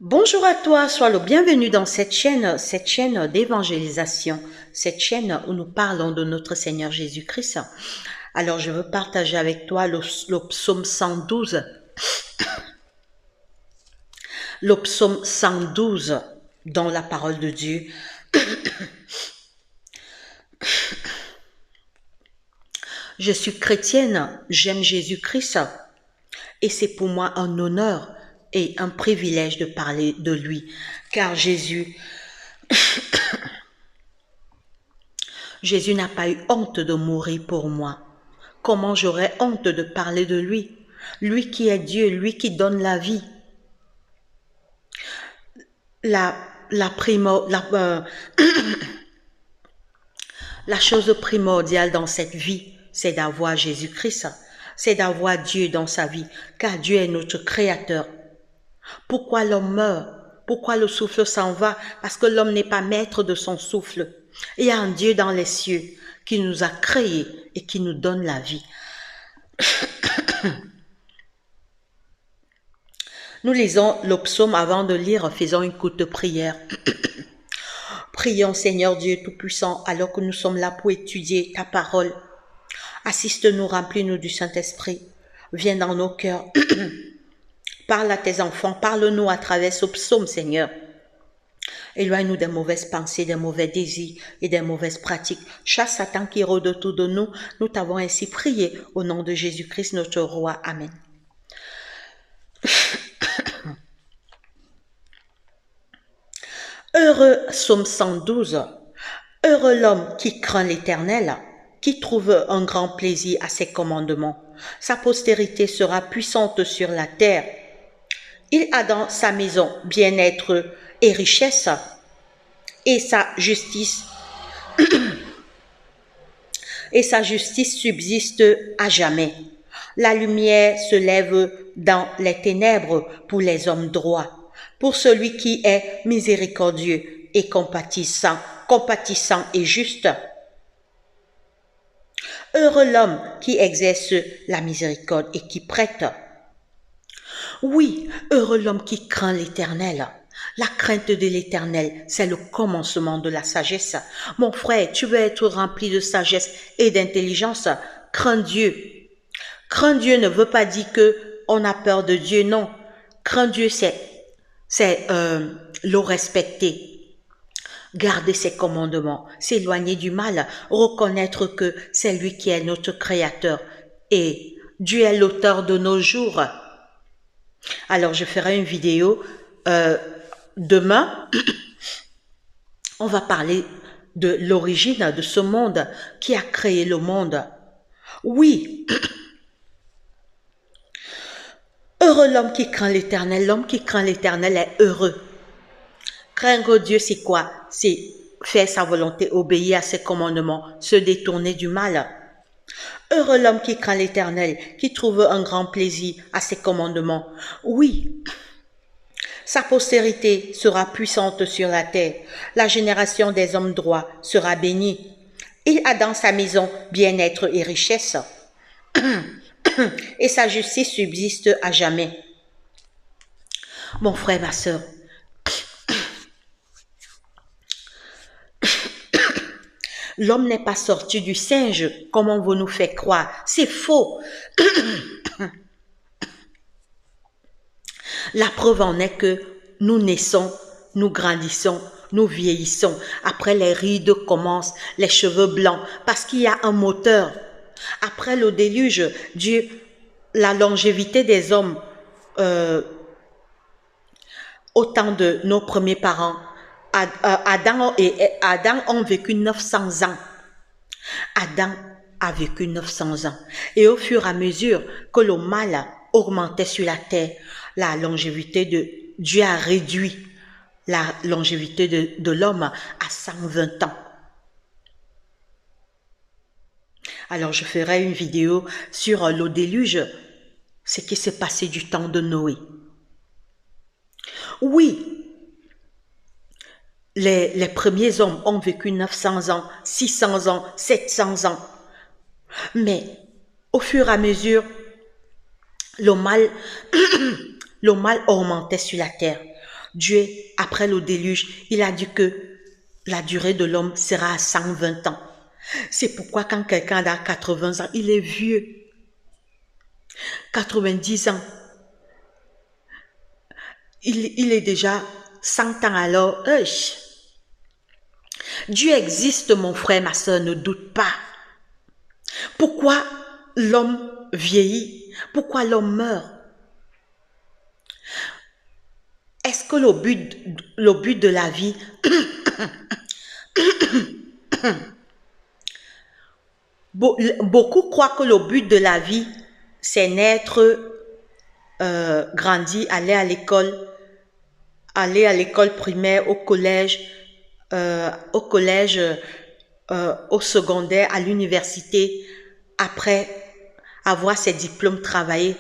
Bonjour à toi, sois le bienvenu dans cette chaîne d'évangélisation, cette chaîne où nous parlons de notre Seigneur Jésus-Christ. Alors, je veux partager avec toi le psaume 112, le psaume 112 dans la parole de Dieu. Je suis chrétienne, j'aime Jésus-Christ et c'est pour moi un honneur et un privilège de parler de lui, car Jésus n'a pas eu honte de mourir pour moi. Comment j'aurais honte de parler de lui? Lui qui est Dieu, lui qui donne la vie. La chose primordiale dans cette vie, c'est d'avoir Jésus-Christ. C'est d'avoir Dieu dans sa vie, car Dieu est notre créateur. Pourquoi l'homme meurt? Pourquoi le souffle s'en va? Parce que l'homme n'est pas maître de son souffle. Il y a un Dieu dans les cieux qui nous a créés et qui nous donne la vie. Nous lisons le psaume avant de lire, faisons une courte prière. Prions Seigneur Dieu Tout-Puissant, alors que nous sommes là pour étudier ta parole. Assiste-nous, remplis-nous du Saint-Esprit. Viens dans nos cœurs. Parle à tes enfants, parle-nous à travers ce psaume, Seigneur. Éloigne-nous des mauvaises pensées, des mauvais désirs et des mauvaises pratiques. Chasse Satan qui rôde autour de nous. Nous t'avons ainsi prié au nom de Jésus-Christ, notre roi. Amen. Heureux, psaume 112. Heureux l'homme qui craint l'Éternel, qui trouve un grand plaisir à ses commandements. Sa postérité sera puissante sur la terre. Il a dans sa maison bien-être et richesse, et sa justice subsiste à jamais. La lumière se lève dans les ténèbres pour les hommes droits, pour celui qui est miséricordieux et compatissant et juste. Heureux l'homme qui exerce la miséricorde et qui prête. Oui, heureux l'homme qui craint l'Éternel. La crainte de l'Éternel, c'est le commencement de la sagesse. Mon frère, tu veux être rempli de sagesse et d'intelligence? Crains Dieu. Crains Dieu ne veut pas dire que on a peur de Dieu, non. Crains Dieu, c'est le respecter. Garder ses commandements, s'éloigner du mal, reconnaître que c'est lui qui est notre créateur et Dieu est l'auteur de nos jours. Alors, je ferai une vidéo demain. On va parler de l'origine de ce monde, qui a créé le monde. Oui. Heureux l'homme qui craint l'Éternel. L'homme qui craint l'Éternel est heureux. Craindre Dieu, c'est quoi? C'est faire sa volonté, obéir à ses commandements, se détourner du mal. Heureux l'homme qui craint l'Éternel, qui trouve un grand plaisir à ses commandements. Oui, sa postérité sera puissante sur la terre. La génération des hommes droits sera bénie. Il a dans sa maison bien-être et richesse, et sa justice subsiste à jamais. Mon frère, ma sœur, l'homme n'est pas sorti du singe, comme on veut nous faire croire. C'est faux. La preuve en est que nous naissons, nous grandissons, nous vieillissons. Après, les rides commencent, les cheveux blancs, parce qu'il y a un moteur. Après le déluge, Dieu, la longévité des hommes, au temps de nos premiers parents, Adam ont vécu 900 ans. Adam a vécu 900 ans. Et au fur et à mesure que le mal augmentait sur la terre, la longévité de Dieu a réduit la longévité de l'homme à 120 ans. Alors, je ferai une vidéo sur le déluge, ce qui s'est passé du temps de Noé. Oui, les premiers hommes ont vécu 900 ans, 600 ans, 700 ans. Mais au fur et à mesure, le mal augmentait sur la terre. Dieu, après le déluge, il a dit que la durée de l'homme sera à 120 ans. C'est pourquoi quand quelqu'un a 80 ans, il est vieux. 90 ans, il est déjà 100 ans alors. Dieu existe, mon frère, ma soeur, ne doute pas. Pourquoi l'homme vieillit? Pourquoi l'homme meurt? Est-ce que le but de la vie, beaucoup croient que le but de la vie, c'est naître, grandir, aller à l'école primaire, au collège, au secondaire, à l'université, après avoir ses diplômes, travailler,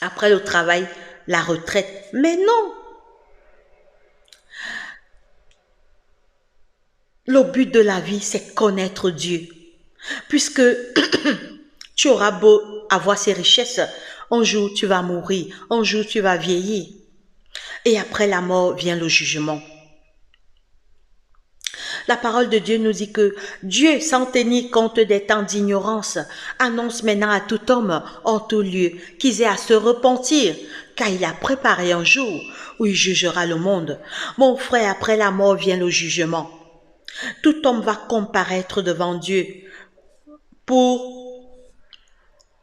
après le travail, la retraite. Mais non! Le but de la vie, c'est connaître Dieu. Puisque tu auras beau avoir ces richesses, un jour tu vas mourir, un jour tu vas vieillir. Et après la mort vient le jugement. La parole de Dieu nous dit que Dieu, sans tenir compte des temps d'ignorance, annonce maintenant à tout homme en tout lieu qu'ils aient à se repentir, car il a préparé un jour où il jugera le monde. Mon frère, après la mort vient le jugement. Tout homme va comparaître devant Dieu. Pour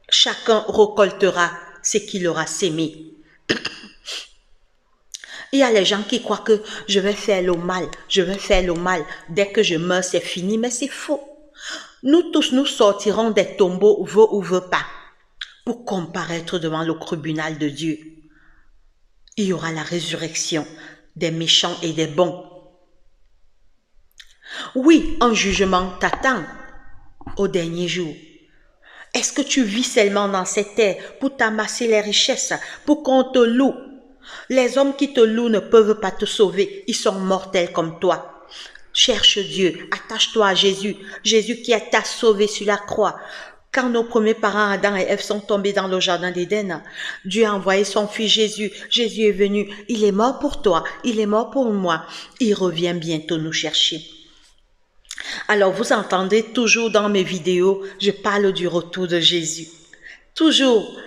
chacun récoltera ce qu'il aura sémé. Il y a les gens qui croient que je vais faire le mal, dès que je meurs, c'est fini, mais c'est faux. Nous tous, nous sortirons des tombeaux, veut ou veut pas, pour comparaître devant le tribunal de Dieu. Il y aura la résurrection des méchants et des bons. Oui, un jugement t'attend au dernier jour. Est-ce que tu vis seulement dans cette terre pour t'amasser les richesses, pour qu'on te loue? Les hommes qui te louent ne peuvent pas te sauver, ils sont mortels comme toi. Cherche Dieu, attache-toi à Jésus, Jésus qui t'a sauvé sur la croix. Quand nos premiers parents Adam et Ève sont tombés dans le jardin d'Éden, Dieu a envoyé son fils Jésus. Jésus est venu, il est mort pour toi, il est mort pour moi. Il revient bientôt nous chercher. Alors vous entendez toujours dans mes vidéos, je parle du retour de Jésus. Toujours.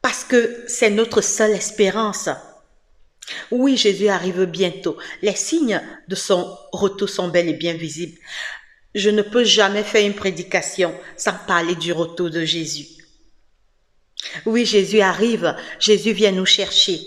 Parce que c'est notre seule espérance. Oui, Jésus arrive bientôt. Les signes de son retour sont bel et bien visibles. Je ne peux jamais faire une prédication sans parler du retour de Jésus. Oui, Jésus arrive. Jésus vient nous chercher.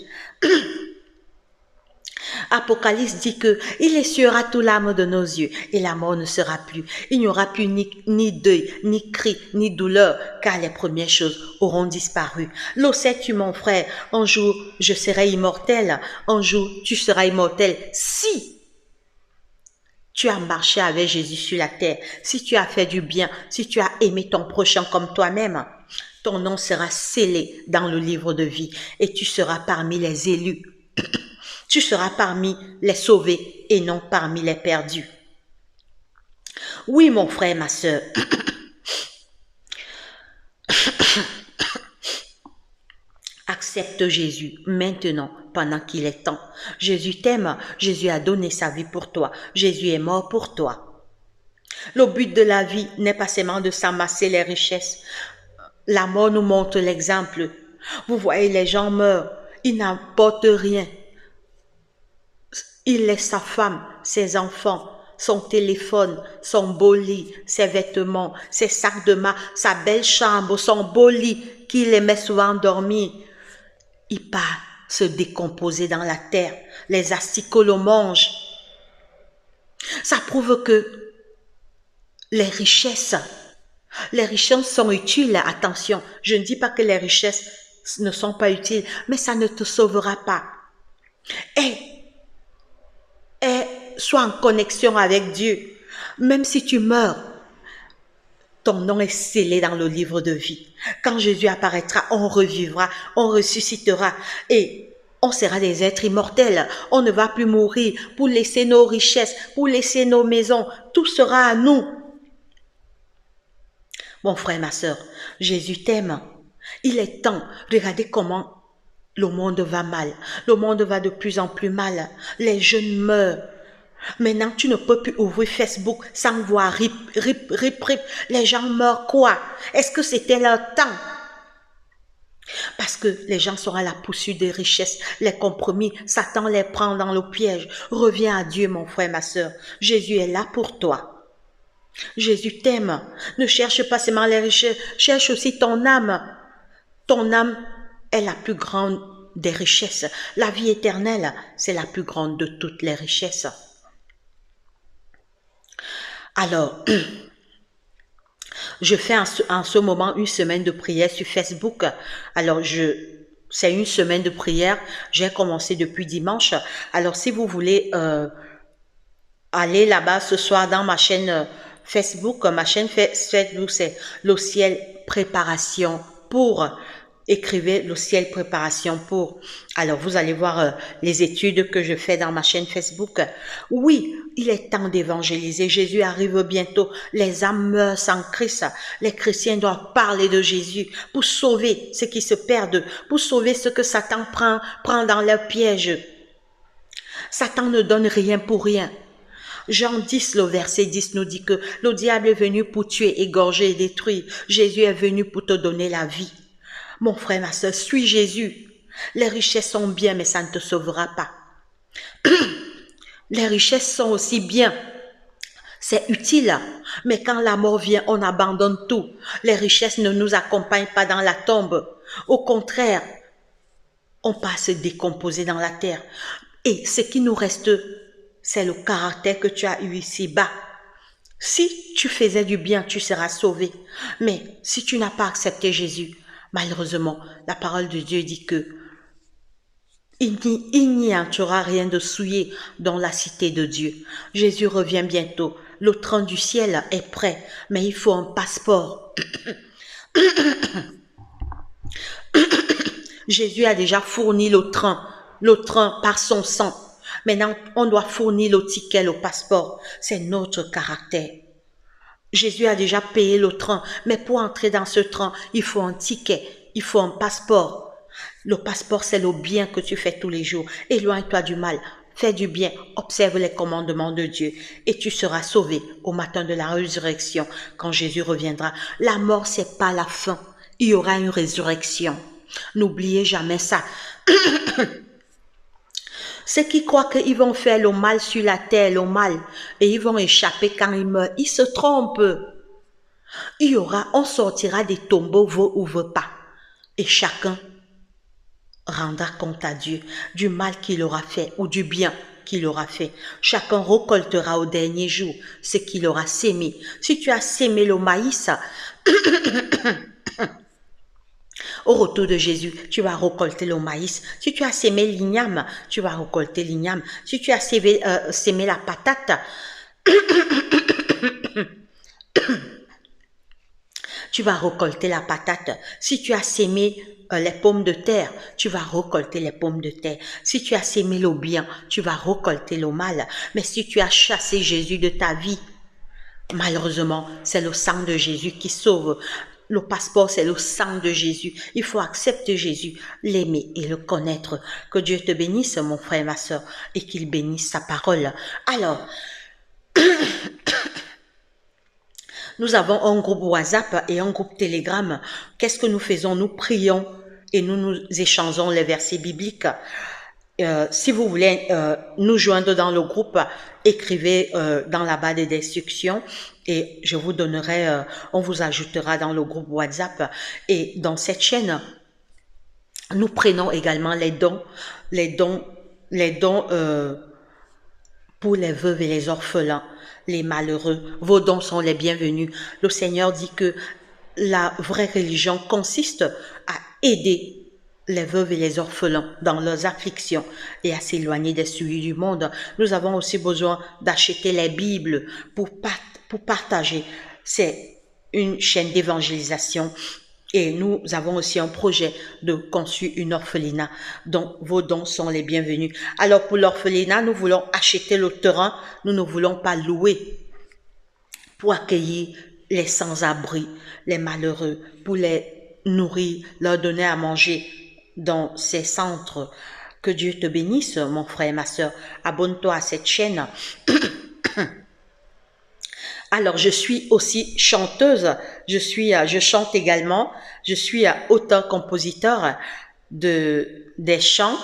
Apocalypse dit que il essuiera tout l'âme de nos yeux et la mort ne sera plus. Il n'y aura plus ni deuil, ni cri, ni douleur, car les premières choses auront disparu. Le sais-tu, mon frère, un jour je serai immortel, un jour tu seras immortel si tu as marché avec Jésus sur la terre, si tu as fait du bien, si tu as aimé ton prochain comme toi-même. Ton nom sera scellé dans le livre de vie et tu seras parmi les élus. Tu seras parmi les sauvés et non parmi les perdus. Oui, mon frère, ma soeur. Accepte Jésus maintenant, pendant qu'il est temps. Jésus t'aime, Jésus a donné sa vie pour toi, Jésus est mort pour toi. Le but de la vie n'est pas seulement de s'amasser les richesses. La mort nous montre l'exemple. Vous voyez, les gens meurent, ils n'apportent rien. Il laisse sa femme, ses enfants, son téléphone, son beau lit, ses vêtements, ses sacs de main, sa belle chambre, son beau lit qu'il aimait souvent dormir. Il part se décomposer dans la terre. Les asticots le mangent. Ça prouve que les richesses sont utiles. Attention, je ne dis pas que les richesses ne sont pas utiles, mais ça ne te sauvera pas. Et sois en connexion avec Dieu. Même si tu meurs, ton nom est scellé dans le livre de vie. Quand Jésus apparaîtra, on revivra, on ressuscitera et on sera des êtres immortels. On ne va plus mourir pour laisser nos richesses, pour laisser nos maisons. Tout sera à nous. Mon frère, ma soeur, Jésus t'aime. Il est temps. Regardez comment Le monde va mal. Le monde va de plus en plus mal. Les jeunes meurent. Maintenant, tu ne peux plus ouvrir Facebook sans voir rip, rip, rip, rip. Les gens meurent quoi? Est-ce que c'était leur temps? Parce que les gens sont à la poursuite des richesses, les compromis, Satan les prend dans le piège. Reviens à Dieu, mon frère, ma soeur. Jésus est là pour toi. Jésus t'aime. Ne cherche pas seulement les richesses, cherche aussi ton âme. Ton âme est la plus grande des richesses. La vie éternelle, c'est la plus grande de toutes les richesses. Alors, je fais en ce moment une semaine de prière sur Facebook. Alors, c'est une semaine de prière. J'ai commencé depuis dimanche. Alors, si vous voulez aller là-bas ce soir dans ma chaîne Facebook, ma chaîne Facebook, c'est Le Ciel Préparation pour. Écrivez Le Ciel Préparation pour. Alors, vous allez voir les études que je fais dans ma chaîne Facebook. Oui, il est temps d'évangéliser. Jésus arrive bientôt. Les âmes meurent sans Christ. Les chrétiens doivent parler de Jésus pour sauver ceux qui se perdent, pour sauver ceux que Satan prend dans leur piège. Satan ne donne rien pour rien. Jean 10, le verset 10 nous dit que le diable est venu pour tuer, égorger et détruire. Jésus est venu pour te donner la vie. Mon frère, ma soeur, suis Jésus. Les richesses sont bien, mais ça ne te sauvera pas. Les richesses sont aussi bien. C'est utile, mais quand la mort vient, on abandonne tout. Les richesses ne nous accompagnent pas dans la tombe. Au contraire, on passe décomposer dans la terre. Et ce qui nous reste, c'est le caractère que tu as eu ici-bas. Si tu faisais du bien, tu seras sauvé. Mais si tu n'as pas accepté Jésus, malheureusement, la parole de Dieu dit que il n'y entrera rien de souillé dans la cité de Dieu. Jésus revient bientôt. Le train du ciel est prêt, mais il faut un passeport. Jésus a déjà fourni le train par son sang. Maintenant, on doit fournir le ticket, le passeport. C'est notre caractère. Jésus a déjà payé le train, mais pour entrer dans ce train, il faut un ticket, il faut un passeport. Le passeport, c'est le bien que tu fais tous les jours. Éloigne-toi du mal, fais du bien, observe les commandements de Dieu et tu seras sauvé au matin de la résurrection quand Jésus reviendra. La mort, c'est pas la fin. Il y aura une résurrection. N'oubliez jamais ça. Ceux qui croient qu'ils vont faire le mal sur la terre, le mal, et ils vont échapper quand ils meurent, ils se trompent. On sortira des tombeaux, veut ou veut pas. Et chacun rendra compte à Dieu du mal qu'il aura fait ou du bien qu'il aura fait. Chacun récoltera au dernier jour ce qu'il aura sémé. Si tu as sémé le maïs, au retour de Jésus, tu vas récolter le maïs. Si tu as sémé l'igname, tu vas récolter l'igname. Si tu as sémé la patate, tu vas récolter la patate. Si tu as sémé les pommes de terre, tu vas récolter les pommes de terre. Si tu as sémé le bien, tu vas récolter le mal. Mais si tu as chassé Jésus de ta vie, malheureusement, c'est le sang de Jésus qui sauve. Le passeport, c'est le sang de Jésus. Il faut accepter Jésus, l'aimer et le connaître. Que Dieu te bénisse, mon frère, ma soeur, et qu'il bénisse sa parole. Alors, nous avons un groupe WhatsApp et un groupe Telegram. Qu'est-ce que nous faisons? Nous prions et nous échangeons les versets bibliques. Si vous voulez nous joindre dans le groupe, écrivez dans la barre des instructions et je vous donnerai, on vous ajoutera dans le groupe WhatsApp. Et dans cette chaîne, nous prenons également les dons pour les veuves et les orphelins, les malheureux. Vos dons sont les bienvenus. Le Seigneur dit que la vraie religion consiste à aider les veuves et les orphelins dans leurs afflictions et à s'éloigner des souilles du monde. Nous avons aussi besoin d'acheter les Bibles pour partager. C'est une chaîne d'évangélisation et nous avons aussi un projet de construire une orphelinat. Donc, vos dons sont les bienvenus. Alors, pour l'orphelinat, nous voulons acheter le terrain. Nous ne voulons pas louer pour accueillir les sans-abri, les malheureux, pour les nourrir, leur donner à manger dans ces centres. Que Dieu te bénisse, mon frère et ma soeur. Abonne-toi à cette chaîne. Alors, je suis aussi chanteuse. Je chante également. Je suis auteur-compositeur des chants.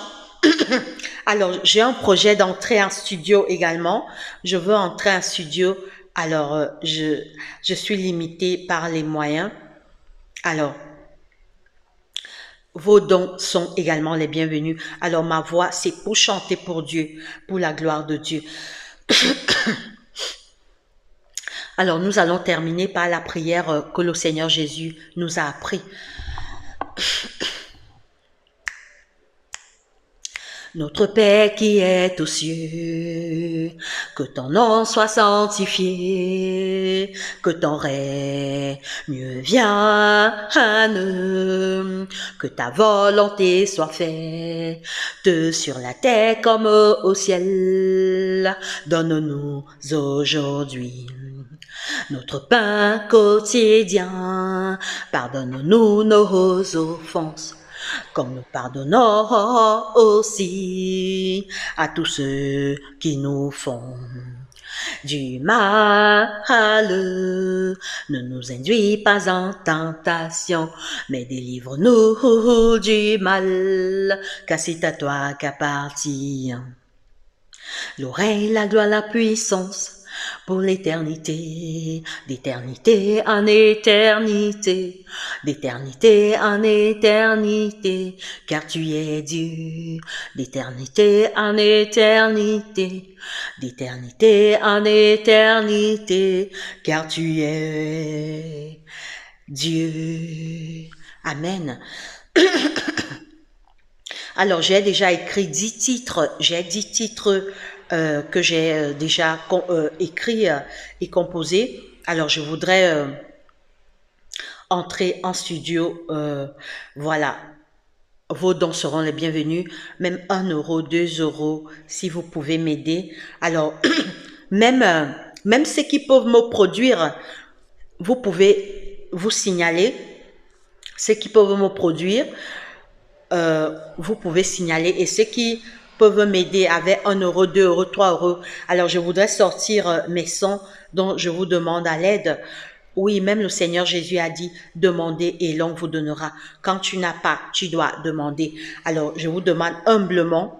Alors, j'ai un projet d'entrer en studio également. Je veux entrer en studio. Alors, je suis limitée par les moyens. Alors, vos dons sont également les bienvenus. Alors, ma voix, c'est pour chanter pour Dieu, pour la gloire de Dieu. Alors, nous allons terminer par la prière que le Seigneur Jésus nous a appris. Notre Père qui est aux cieux, que ton nom soit sanctifié, que ton règne vienne, que ta volonté soit faite sur la terre comme au ciel. Donne-nous aujourd'hui notre pain quotidien, pardonne-nous nos offenses, comme nous pardonnons aussi à tous ceux qui nous font du mal. Ne nous induis pas en tentation, mais délivre-nous du mal, car c'est à toi qu'appartient le règne, la gloire, la puissance, pour l'éternité, d'éternité en éternité, d'éternité en éternité, car tu es Dieu, d'éternité en éternité, d'éternité en éternité, car tu es Dieu. Amen. Alors, j'ai déjà écrit 10 titres, que j'ai déjà écrit et composé. Alors, je voudrais entrer en studio. Voilà, vos dons seront les bienvenus. Même 1 euro, 2 euros, si vous pouvez m'aider. Alors, même ceux qui peuvent me produire, vous pouvez vous signaler. Ceux qui peuvent me produire, vous pouvez signaler, et ceux qui peuvent m'aider avec 1 euro, 2 euros, 3 euros. Alors, je voudrais sortir mes sons dont je vous demande à l'aide. Oui, même le Seigneur Jésus a dit, demandez et l'on vous donnera. Quand tu n'as pas, tu dois demander. Alors, je vous demande humblement,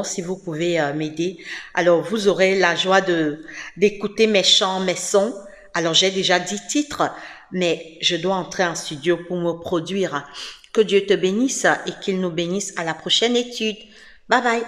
si vous pouvez m'aider. Alors, vous aurez la joie d'écouter mes chants, mes sons. Alors, j'ai déjà 10 titres, mais je dois entrer en studio pour me produire. Que Dieu te bénisse et qu'il nous bénisse à la prochaine étude. Bye bye.